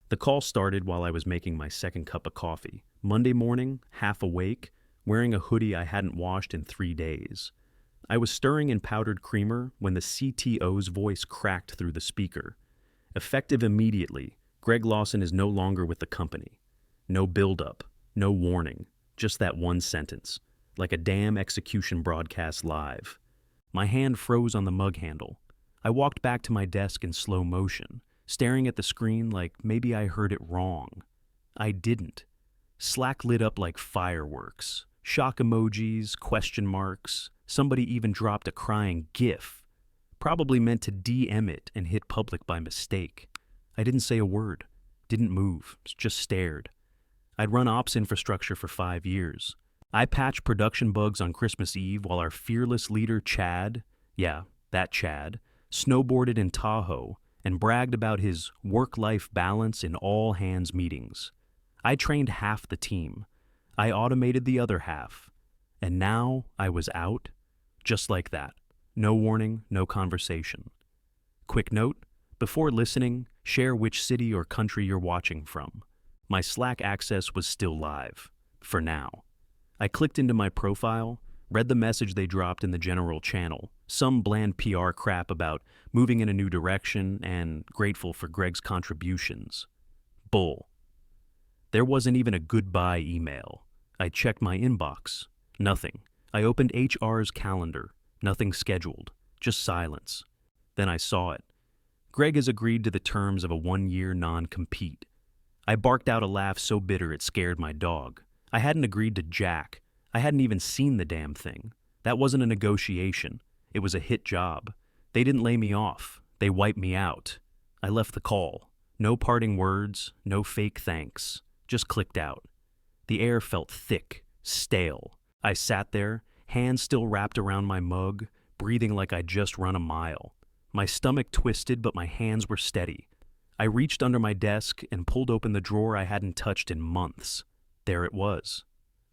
The call started while I was making my second cup of coffee. Monday morning, half awake, wearing a hoodie I hadn't washed in 3 days. I was stirring in powdered creamer when the CTO's voice cracked through the speaker. Effective immediately, Greg Lawson is no longer with the company. No build-up, no warning, just that one sentence, like a damn execution broadcast live. My hand froze on the mug handle. I walked back to my desk in slow motion, staring at the screen like maybe I heard it wrong. I didn't. Slack lit up like fireworks. Shock emojis, question marks. Somebody even dropped a crying GIF. Probably meant to DM it and hit public by mistake. I didn't say a word. Didn't move. Just stared. I'd run ops infrastructure for 5 years. I patched production bugs on Christmas Eve while our fearless leader Chad, yeah, that Chad, snowboarded in Tahoe and bragged about his work-life balance in all hands meetings. I trained half the team. I automated the other half. And now I was out, just like that. No warning, no conversation. Quick note, before listening, share which city or country you're watching from. My Slack access was still live, for now. I clicked into my profile, read the message they dropped in the general channel, some bland PR crap about moving in a new direction and grateful for Greg's contributions. Bull. There wasn't even a goodbye email. I checked my inbox. Nothing. I opened HR's calendar. Nothing scheduled. Just silence. Then I saw it. Greg has agreed to the terms of a 1-year non-compete. I barked out a laugh so bitter it scared my dog. I hadn't agreed to jack. I hadn't even seen the damn thing. That wasn't a negotiation. It was a hit job. They didn't lay me off. They wiped me out. I left the call. No parting words, no fake thanks. Just clicked out. The air felt thick, stale. I sat there, hands still wrapped around my mug, breathing like I'd just run a mile. My stomach twisted, but my hands were steady. I reached under my desk and pulled open the drawer I hadn't touched in months. There it was.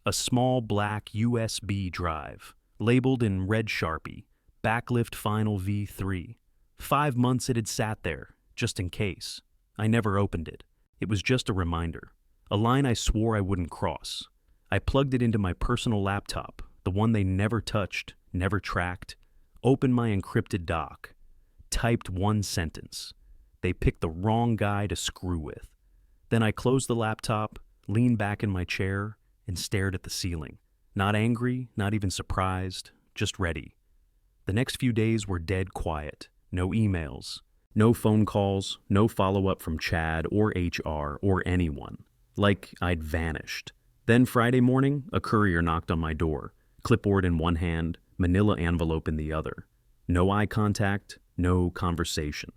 A small black USB drive, labeled in red Sharpie, Backlift Final V3. 5 months it had sat there, just in case. I never opened it. It was just a reminder. A line I swore I wouldn't cross. I plugged it into my personal laptop, the one they never touched, never tracked, opened my encrypted doc, typed one sentence. They picked the wrong guy to screw with. Then I closed the laptop, leaned back in my chair, and stared at the ceiling. Not angry, not even surprised, just ready. The next few days were dead quiet. No emails, no phone calls, no follow-up from Chad or HR or anyone. Like I'd vanished. Then Friday morning, a courier knocked on my door, clipboard in one hand, manila envelope in the other. No eye contact, no conversation.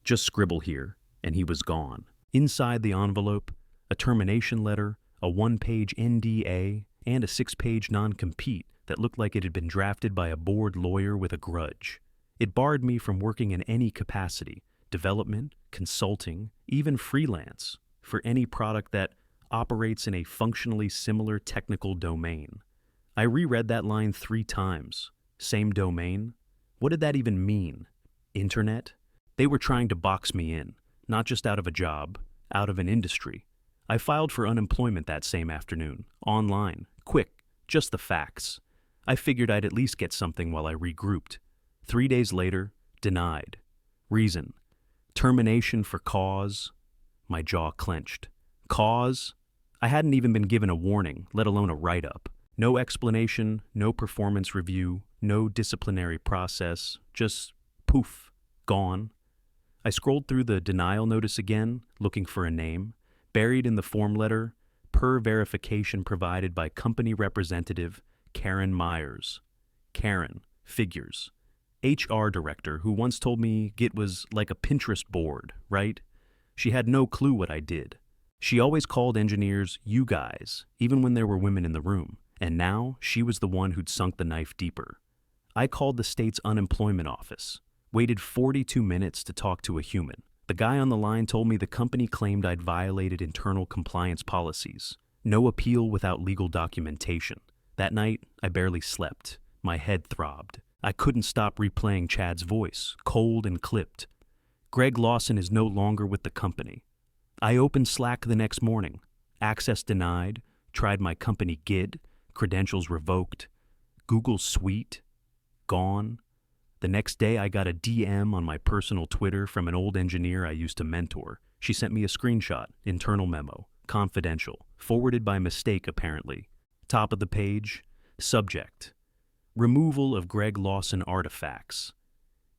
Just scribble here, and he was gone. Inside the envelope, a termination letter, a 1-page NDA, and a 6-page non-compete that looked like it had been drafted by a bored lawyer with a grudge. It barred me from working in any capacity, development, consulting, even freelance, for any product that operates in a functionally similar technical domain. I reread that line 3 times. Same domain? What did that even mean? Internet? They were trying to box me in, not just out of a job, out of an industry. I filed for unemployment that same afternoon, online, quick, just the facts. I figured I'd at least get something while I regrouped. 3 days later, denied. Reason: termination for cause. My jaw clenched. Cause? I hadn't even been given a warning, let alone a write-up. No explanation, no performance review, no disciplinary process, just poof, gone. I scrolled through the denial notice again, looking for a name. Buried in the form letter, per verification provided by company representative Karen Myers. Karen, figures. HR director who once told me Git was like a Pinterest board, right? She had no clue what I did. She always called engineers "you guys," even when there were women in the room, and now she was the one who'd sunk the knife deeper. I called the state's unemployment office, waited 42 minutes to talk to a human. The guy on the line told me the company claimed I'd violated internal compliance policies. No appeal without legal documentation. That night, I barely slept. My head throbbed. I couldn't stop replaying Chad's voice, cold and clipped. Greg Lawson is no longer with the company. I opened Slack the next morning. Access denied, tried my company Git, credentials revoked, Google Suite, gone. The next day I got a DM on my personal Twitter from an old engineer I used to mentor. She sent me a screenshot, internal memo, confidential, forwarded by mistake apparently. Top of the page, subject, removal of Greg Lawson artifacts.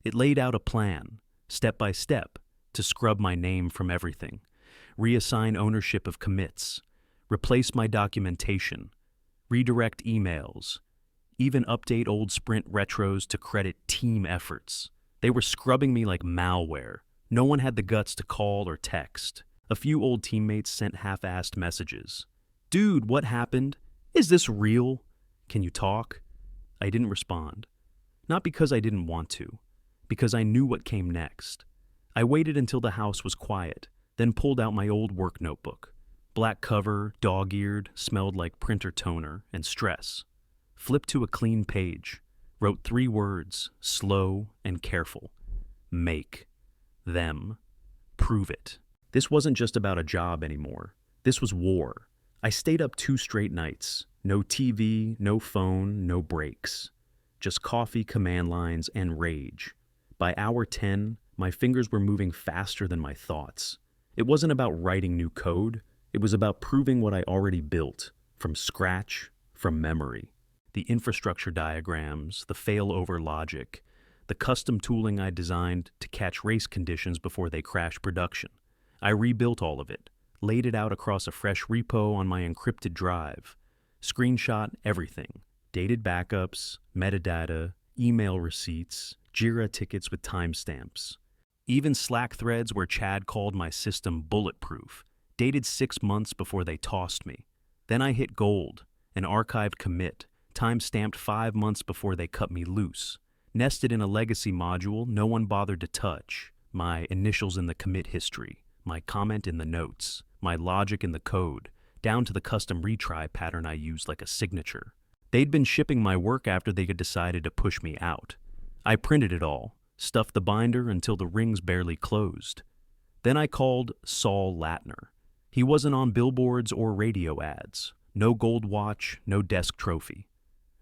It laid out a plan, step by step, to scrub my name from everything, reassign ownership of commits, replace my documentation, redirect emails, even update old Sprint retros to credit team efforts. They were scrubbing me like malware. No one had the guts to call or text. A few old teammates sent half-assed messages. Dude, what happened? Is this real? Can you talk? I didn't respond. Not because I didn't want to, because I knew what came next. I waited until the house was quiet, then pulled out my old work notebook. Black cover, dog-eared, smelled like printer toner and stress. Flipped to a clean page, wrote 3 words, slow and careful. Make. Them. Prove it. This wasn't just about a job anymore. This was war. I stayed up 2 straight nights. No TV, no phone, no breaks. Just coffee, command lines, and rage. By hour 10, my fingers were moving faster than my thoughts. It wasn't about writing new code. It was about proving what I already built, from scratch, from memory. The infrastructure diagrams, the failover logic, the custom tooling I designed to catch race conditions before they crash production. I rebuilt all of it, laid it out across a fresh repo on my encrypted drive, screenshot everything, dated backups, metadata, email receipts, Jira tickets with timestamps. Even Slack threads where Chad called my system bulletproof, dated 6 months before they tossed me. Then I hit gold, an archived commit, time-stamped 5 months before they cut me loose. Nested in a legacy module no one bothered to touch, my initials in the commit history, my comment in the notes, my logic in the code, down to the custom retry pattern I used like a signature. They'd been shipping my work after they had decided to push me out. I printed it all, stuffed the binder until the rings barely closed. Then I called Saul Latner. He wasn't on billboards or radio ads. No gold watch, no desk trophy.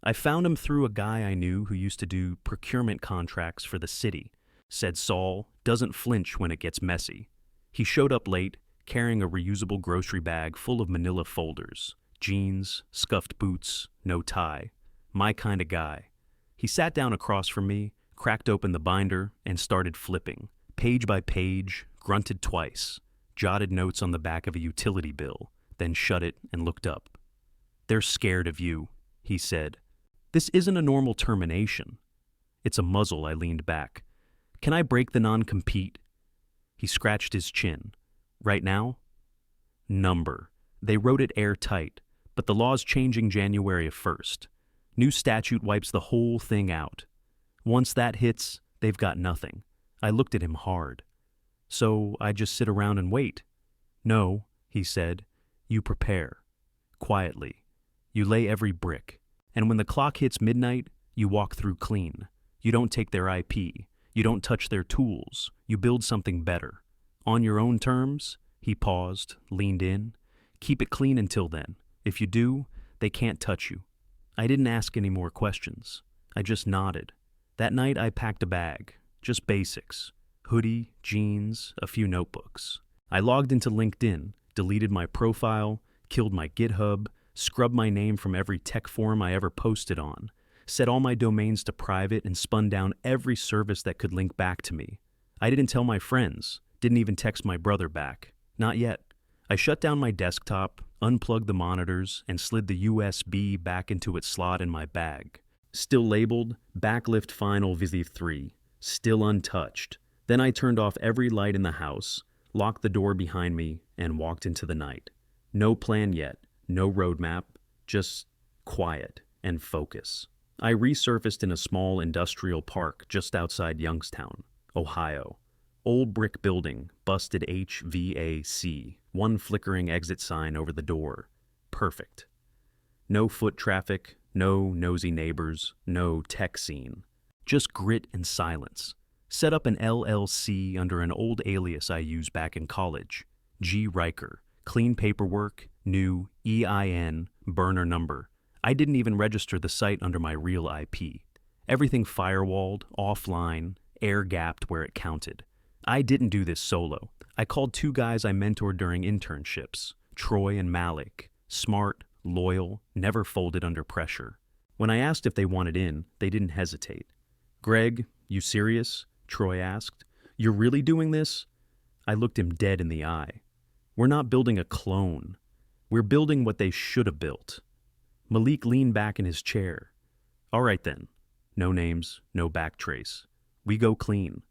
I found him through a guy I knew who used to do procurement contracts for the city. Said Saul doesn't flinch when it gets messy. He showed up late, carrying a reusable grocery bag full of manila folders, jeans, scuffed boots, no tie. My kind of guy. He sat down across from me, cracked open the binder, and started flipping. Page by page, grunted twice, jotted notes on the back of a utility bill, then shut it and looked up. "They're scared of you," he said. "This isn't a normal termination." "It's a muzzle," I leaned back. "Can I break the non-compete?" He scratched his chin. "Right now?" "Number. They wrote it airtight, but the law's changing January 1st. New statute wipes the whole thing out. Once that hits, they've got nothing." I looked at him hard. "So I just sit around and wait?" "No," he said. "You prepare. Quietly. You lay every brick. And when the clock hits midnight, you walk through clean. You don't take their IP. You don't touch their tools. You build something better. On your own terms." He paused, leaned in. "Keep it clean until then. If you do, they can't touch you." I didn't ask any more questions. I just nodded. That night I packed a bag. Just basics. Hoodie, jeans, a few notebooks. I logged into LinkedIn, deleted my profile, killed my GitHub, scrubbed my name from every tech forum I ever posted on, set all my domains to private, and spun down every service that could link back to me. I didn't tell my friends, didn't even text my brother back. Not yet. I shut down my desktop, unplugged the monitors, and slid the USB back into its slot in my bag. Still labeled Backlift Final Visi 3, still untouched. Then I turned off every light in the house, locked the door behind me, and walked into the night. No plan yet, no roadmap, just quiet and focus. I resurfaced in a small industrial park just outside Youngstown, Ohio. Old brick building, busted HVAC, one flickering exit sign over the door. Perfect. No foot traffic, no nosy neighbors, no tech scene. Just grit and silence. Set up an LLC under an old alias I used back in college. G. Riker. Clean paperwork, new EIN, burner number. I didn't even register the site under my real IP. Everything firewalled, offline, air-gapped where it counted. I didn't do this solo. I called two guys I mentored during internships, Troy and Malik. Smart, loyal, never folded under pressure. When I asked if they wanted in, they didn't hesitate. "Greg, you serious?" Troy asked. "You're really doing this?" I looked him dead in the eye. "We're not building a clone. We're building what they should have built." Malik leaned back in his chair. "All right then. No names, no backtrace. We go clean."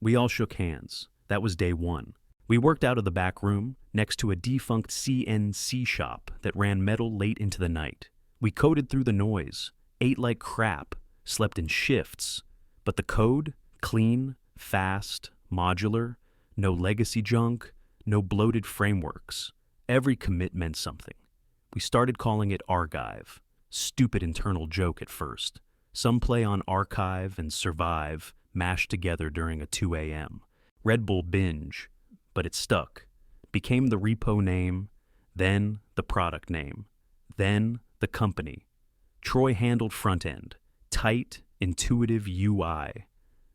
We all shook hands. That was day one. We worked out of the back room, next to a defunct CNC shop that ran metal late into the night. We coded through the noise, ate like crap, slept in shifts. But the code? Clean, fast, modular, no legacy junk, no bloated frameworks. Every commit meant something. We started calling it Archive. Stupid internal joke at first. Some play on archive and survive, mashed together during a 2 a.m. Red Bull binge, but it stuck. Became the repo name, then the product name, then the company. Troy handled front end, tight, intuitive UI.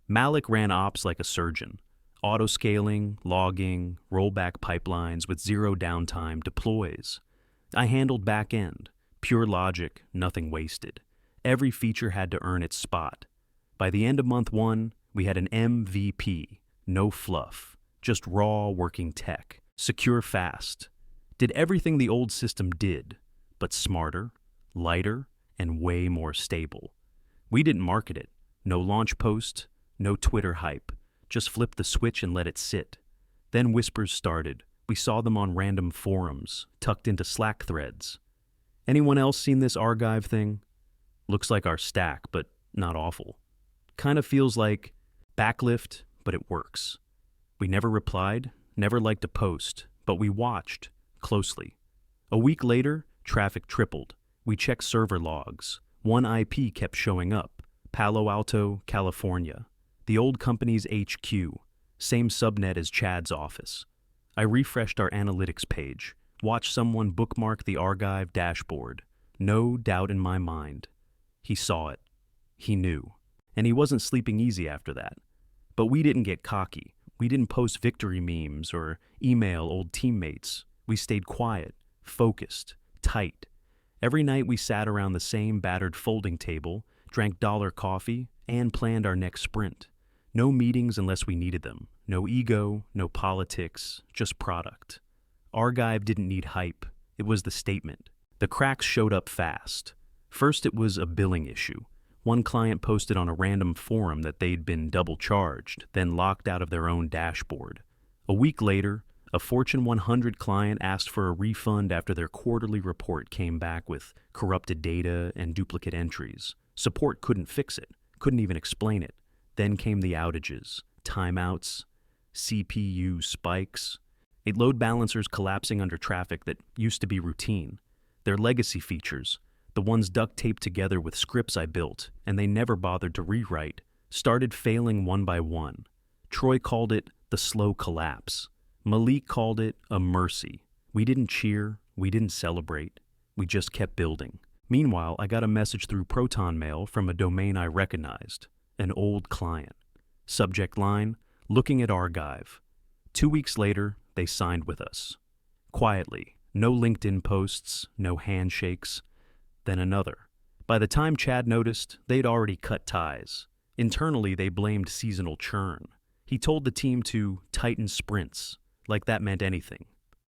Malik ran ops like a surgeon. Auto-scaling, logging, rollback pipelines with zero downtime deploys. I handled back end, pure logic, nothing wasted. Every feature had to earn its spot. By the end of month one, we had an MVP, no fluff, just raw working tech, secure fast. Did everything the old system did, but smarter, lighter, and way more stable. We didn't market it. No launch post, no Twitter hype. Just flipped the switch and let it sit. Then whispers started. We saw them on random forums, tucked into Slack threads. "Anyone else seen this Archive thing? Looks like our stack, but not awful. Kind of feels like Backlift, but it works." We never replied, never liked a post, but we watched closely. A week later, traffic tripled. We checked server logs. One IP kept showing up, Palo Alto, California. The old company's HQ, same subnet as Chad's office. I refreshed our analytics page, watched someone bookmark the Archive dashboard. No doubt in my mind. He saw it. He knew. And he wasn't sleeping easy after that. But we didn't get cocky. We didn't post victory memes or email old teammates. We stayed quiet, focused, tight. Every night we sat around the same battered folding table, drank dollar coffee, and planned our next sprint. No meetings unless we needed them. No ego, no politics, just product. Archive didn't need hype. It was the statement. The cracks showed up fast. First, it was a billing issue. One client posted on a random forum that they'd been double charged, then locked out of their own dashboard. A week later, a Fortune 100 client asked for a refund after their quarterly report came back with corrupted data and duplicate entries. Support couldn't fix it, couldn't even explain it. Then came the outages, timeouts, CPU spikes, load balancers collapsing under traffic that used to be routine. Their legacy features, the ones duct taped together with scripts I built, and they never bothered to rewrite, started failing one by one. Troy called it the slow collapse. Malik called it a mercy. We didn't cheer, we didn't celebrate, we just kept building. Meanwhile, I got a message through Proton Mail from a domain I recognized, an old client. Subject line, looking at Archive. 2 weeks later, they signed with us. Quietly, no LinkedIn posts, no handshakes. Then another. By the time Chad noticed, they'd already cut ties. Internally, they blamed seasonal churn. He told the team to tighten sprints, like that meant anything.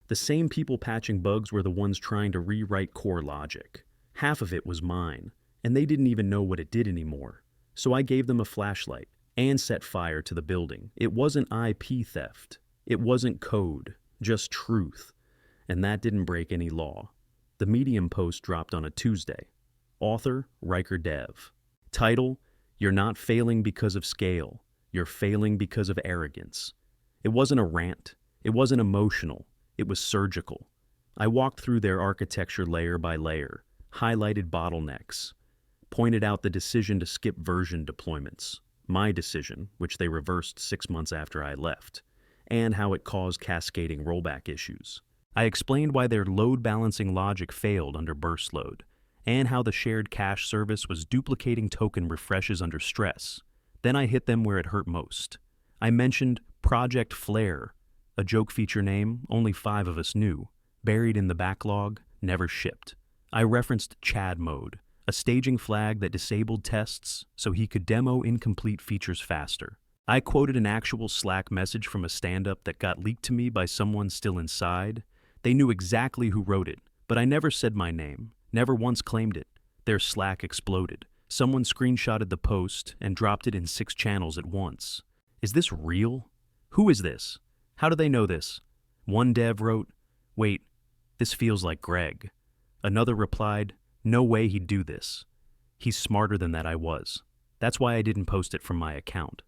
The same people patching bugs were the ones trying to rewrite core logic. Half of it was mine, and they didn't even know what it did anymore. So I gave them a flashlight and set fire to the building. It wasn't IP theft. It wasn't code, just truth. And that didn't break any law. The Medium post dropped on a Tuesday. Author, Riker Dev. Title, "You're not failing because of scale. You're failing because of arrogance." It wasn't a rant. It wasn't emotional. It was surgical. I walked through their architecture layer by layer, highlighted bottlenecks, pointed out the decision to skip version deployments, my decision, which they reversed 6 months after I left, and how it caused cascading rollback issues. I explained why their load balancing logic failed under burst load, and how the shared cache service was duplicating token refreshes under stress. Then I hit them where it hurt most. I mentioned Project Flare, a joke feature name only 5 of us knew, buried in the backlog, never shipped. I referenced Chad mode, a staging flag that disabled tests so he could demo incomplete features faster. I quoted an actual Slack message from a stand-up that got leaked to me by someone still inside. They knew exactly who wrote it, but I never said my name, never once claimed it. Their Slack exploded. Someone screenshotted the post and dropped it in 6 channels at once. Is this real? Who is this? How do they know this? One dev wrote, "Wait, this feels like Greg." Another replied, "No way he'd do this. He's smarter than that I was. That's why I didn't post it from my account."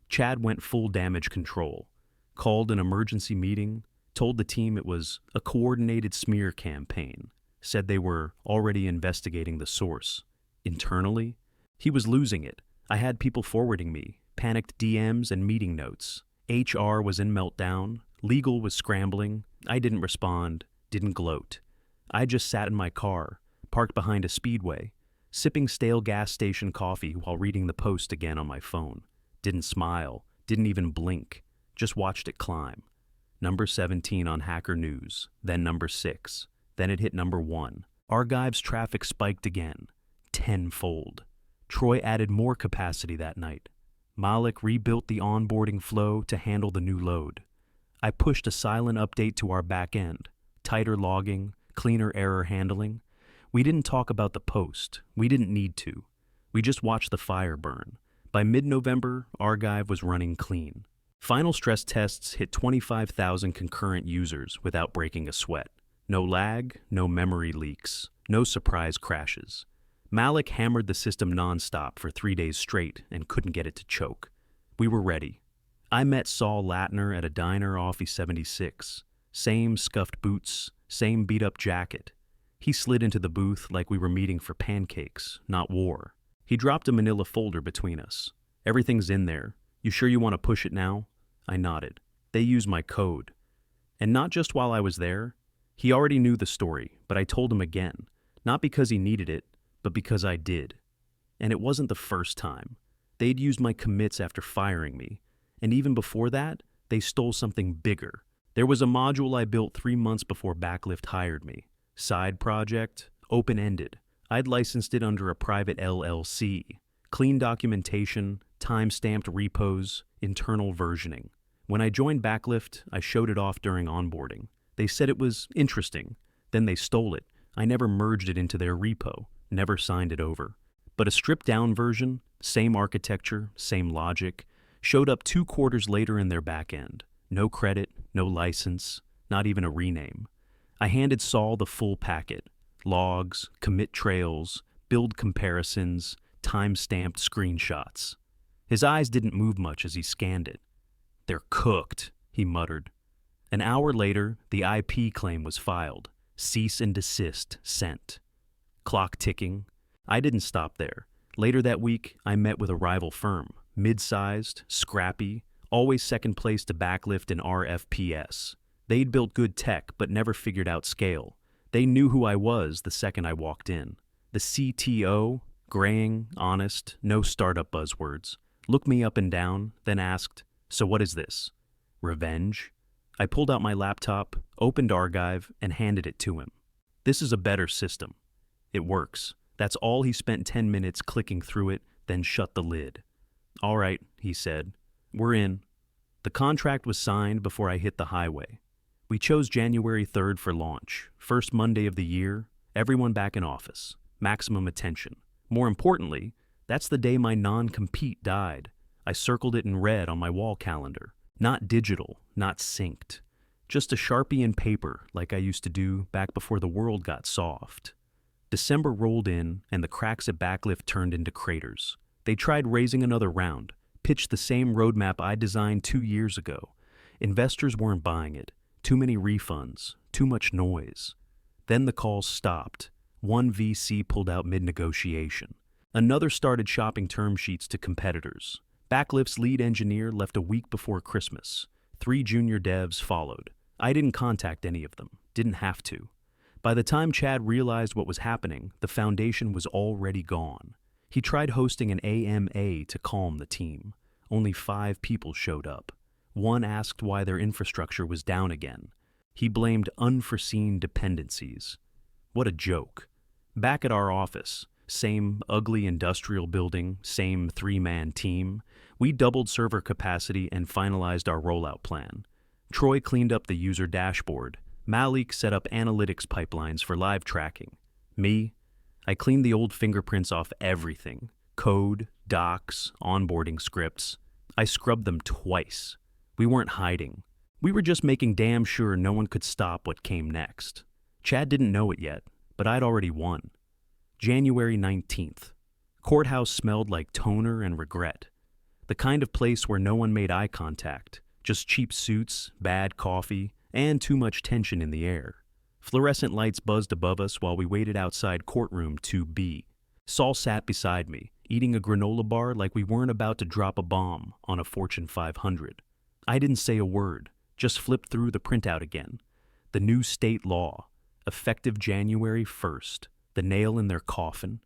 Chad went full damage control, called an emergency meeting, told the team it was a coordinated smear campaign, said they were already investigating the source. Internally, he was losing it. I had people forwarding me panicked DMs and meeting notes. HR was in meltdown. Legal was scrambling. I didn't respond, didn't gloat. I just sat in my car, parked behind a speedway, sipping stale gas station coffee while reading the post again on my phone. Didn't smile, didn't even blink, just watched it climb. Number 17 on Hacker News, then number 6, then it hit number 1. Archive's traffic spiked again, tenfold. Troy added more capacity that night. Malik rebuilt the onboarding flow to handle the new load. I pushed a silent update to our back end, tighter logging, cleaner error handling. We didn't talk about the post. We didn't need to. We just watched the fire burn. By mid-November, Archive was running clean. Final stress tests hit 25,000 concurrent users without breaking a sweat. No lag, no memory leaks, no surprise crashes. Malik hammered the system nonstop for 3 days straight and couldn't get it to choke. We were ready. I met Saul Latner at a diner off E76. Same scuffed boots, same beat-up jacket. He slid into the booth like we were meeting for pancakes, not war. He dropped a manila folder between us. "Everything's in there. You sure you want to push it now?" I nodded. They used my code. And not just while I was there. He already knew the story, but I told him again. Not because he needed it, but because I did. And it wasn't the first time. They'd used my commits after firing me. And even before that, they stole something bigger. There was a module I built 3 months before Backlift hired me. Side project, open-ended. I'd licensed it under a private LLC. Clean documentation, time-stamped repos, internal versioning. When I joined Backlift, I showed it off during onboarding. They said it was interesting. Then they stole it. I never merged it into their repo, never signed it over. But a stripped-down version, same architecture, same logic, showed up 2 quarters later in their backend. No credit, no license, not even a rename. I handed Saul the full packet. Logs, commit trails, build comparisons, time-stamped screenshots. His eyes didn't move much as he scanned it. "They're cooked," he muttered. An hour later, the IP claim was filed. Cease and desist sent. Clock ticking. I didn't stop there. Later that week, I met with a rival firm. Mid-sized, scrappy, always second place to Backlift in RFPS. They'd built good tech, but never figured out scale. They knew who I was the second I walked in. The CTO, graying, honest, no startup buzzwords, looked me up and down, then asked, "So what is this? Revenge?" I pulled out my laptop, opened Archive, and handed it to him. "This is a better system. It works." That's all. He spent 10 minutes clicking through it, then shut the lid. "All right," he said. "We're in." The contract was signed before I hit the highway. We chose January 3rd for launch, first Monday of the year, everyone back in office, maximum attention. More importantly, that's the day my non-compete died. I circled it in red on my wall calendar. Not digital, not synced. Just a Sharpie and paper like I used to do back before the world got soft. December rolled in, and the cracks at Backlift turned into craters. They tried raising another round, pitched the same roadmap I designed 2 years ago. Investors weren't buying it. Too many refunds, too much noise. Then the calls stopped. One VC pulled out mid-negotiation. Another started shopping term sheets to competitors. Backlift's lead engineer left a week before Christmas. 3 junior devs followed. I didn't contact any of them, didn't have to. By the time Chad realized what was happening, the foundation was already gone. He tried hosting an AMA to calm the team. Only 5 people showed up. One asked why their infrastructure was down again. He blamed unforeseen dependencies. What a joke. Back at our office, same ugly industrial building, same 3-man team, we doubled server capacity and finalized our rollout plan. Troy cleaned up the user dashboard. Malik set up analytics pipelines for live tracking. Me, I cleaned the old fingerprints off everything. Code, docs, onboarding scripts. I scrubbed them twice. We weren't hiding. We were just making damn sure no one could stop what came next. Chad didn't know it yet, but I'd already won. January 19th. Courthouse smelled like toner and regret. The kind of place where no one made eye contact, just cheap suits, bad coffee, and too much tension in the air. Fluorescent lights buzzed above us while we waited outside courtroom 2B. Saul sat beside me, eating a granola bar like we weren't about to drop a bomb on a Fortune 500. I didn't say a word, just flipped through the printout again. The new state law, effective January 1st, the nail in their coffin.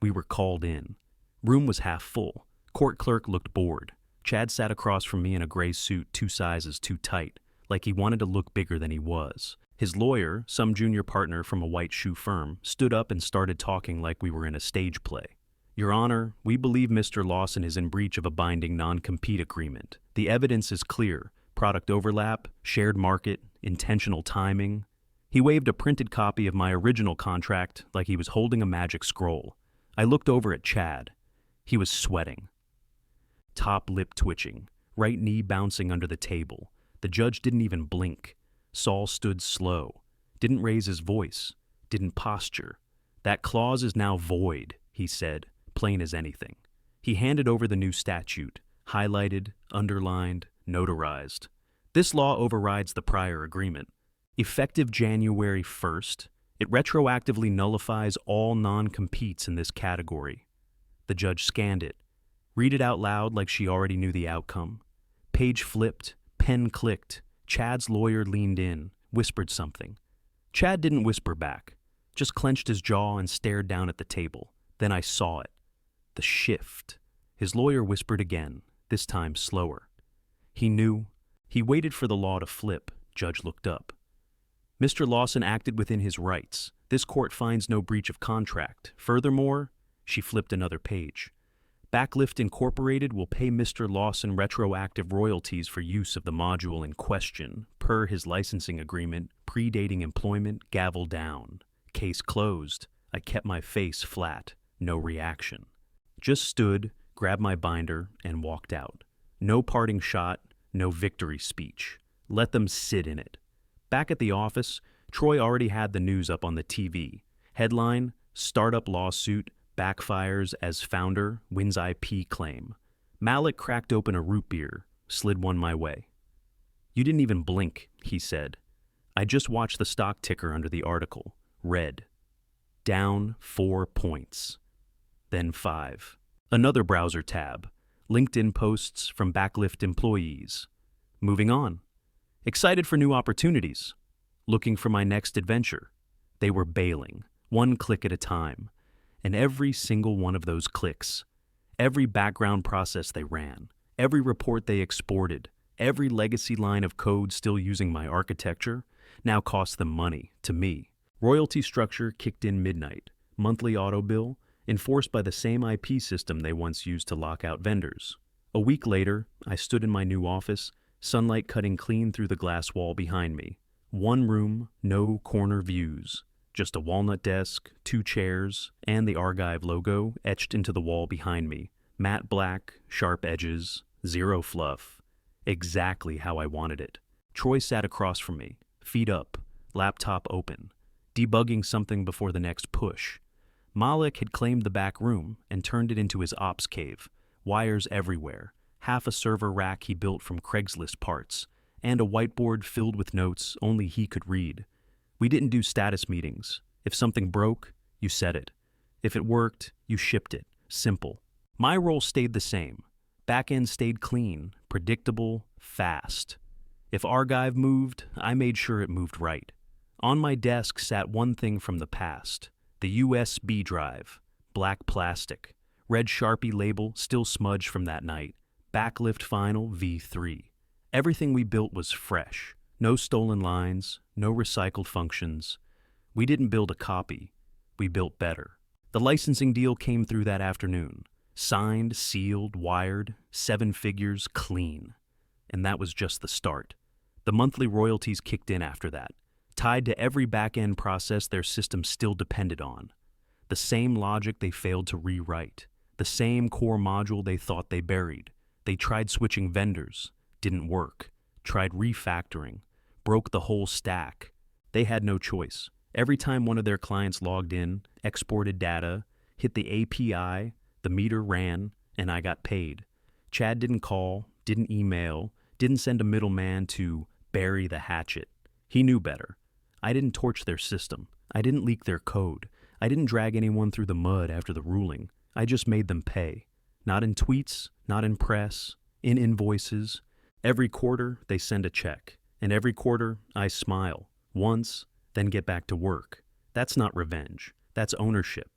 We were called in. Room was half full. Court clerk looked bored. Chad sat across from me in a gray suit 2 sizes too tight, like he wanted to look bigger than he was. His lawyer, some junior partner from a white shoe firm, stood up and started talking like we were in a stage play. Your Honor, we believe Mr. Lawson is in breach of a binding non-compete agreement. The evidence is clear. Product overlap, shared market, intentional timing. He waved a printed copy of my original contract like he was holding a magic scroll. I looked over at Chad. He was sweating. Top lip twitching, right knee bouncing under the table. The judge didn't even blink. Saul stood slow, didn't raise his voice, didn't posture. That clause is now void, he said, plain as anything. He handed over the new statute, highlighted, underlined, notarized. This law overrides the prior agreement. Effective January 1st, it retroactively nullifies all non-competes in this category. The judge scanned it. Read it out loud like she already knew the outcome. Page flipped, pen clicked. Chad's lawyer leaned in, whispered something. Chad didn't whisper back, just clenched his jaw and stared down at the table. Then I saw it. The shift. His lawyer whispered again, this time slower. He knew. He waited for the law to flip. Judge looked up. Mr. Lawson acted within his rights. This court finds no breach of contract. Furthermore, she flipped another page. Backlift Incorporated will pay Mr. Lawson retroactive royalties for use of the module in question, per his licensing agreement, predating employment, gavel down. Case closed. I kept my face flat. No reaction. Just stood, grabbed my binder, and walked out. No parting shot, no victory speech. Let them sit in it. Back at the office, Troy already had the news up on the TV. Headline, Startup Lawsuit, Backfires as Founder, Wins IP Claim. Malik cracked open a root beer, slid one my way. You didn't even blink, he said. I just watched the stock ticker under the article. Red. Down 4 points. Then 5. Another browser tab. LinkedIn posts from Backlift employees. Moving on. Excited for new opportunities. Looking for my next adventure. They were bailing, one click at a time. And every single one of those clicks, every background process they ran, every report they exported, every legacy line of code still using my architecture, now cost them money, to me. Royalty structure kicked in midnight, monthly auto bill, enforced by the same IP system they once used to lock out vendors. A week later, I stood in my new office, sunlight cutting clean through the glass wall behind me. One room, no corner views. Just a walnut desk, 2 chairs, and the Archive logo etched into the wall behind me. Matte black, sharp edges, zero fluff. Exactly how I wanted it. Troy sat across from me, feet up, laptop open, debugging something before the next push. Malik had claimed the back room and turned it into his ops cave. Wires everywhere, half a server rack he built from Craigslist parts, and a whiteboard filled with notes only he could read. We didn't do status meetings. If something broke, you said it. If it worked, you shipped it. Simple. My role stayed the same. Back end stayed clean, predictable, fast. If archive moved, I made sure it moved right. On my desk sat one thing from the past, the USB drive, black plastic, red Sharpie label still smudged from that night, Backlift Final V3. Everything we built was fresh, no stolen lines, no recycled functions. We didn't build a copy, we built better. The licensing deal came through that afternoon. Signed, sealed, wired, 7 figures, clean. And that was just the start. The monthly royalties kicked in after that, tied to every back-end process their system still depended on. The same logic they failed to rewrite. The same core module they thought they buried. They tried switching vendors. Didn't work. Tried refactoring. Broke the whole stack. They had no choice. Every time one of their clients logged in, exported data, hit the API, the meter ran, and I got paid. Chad didn't call, didn't email, didn't send a middleman to bury the hatchet. He knew better. I didn't torch their system. I didn't leak their code. I didn't drag anyone through the mud after the ruling. I just made them pay. Not in tweets, not in press, in invoices. Every quarter, they send a check. And every quarter, I smile. Once, then get back to work. That's not revenge. That's ownership.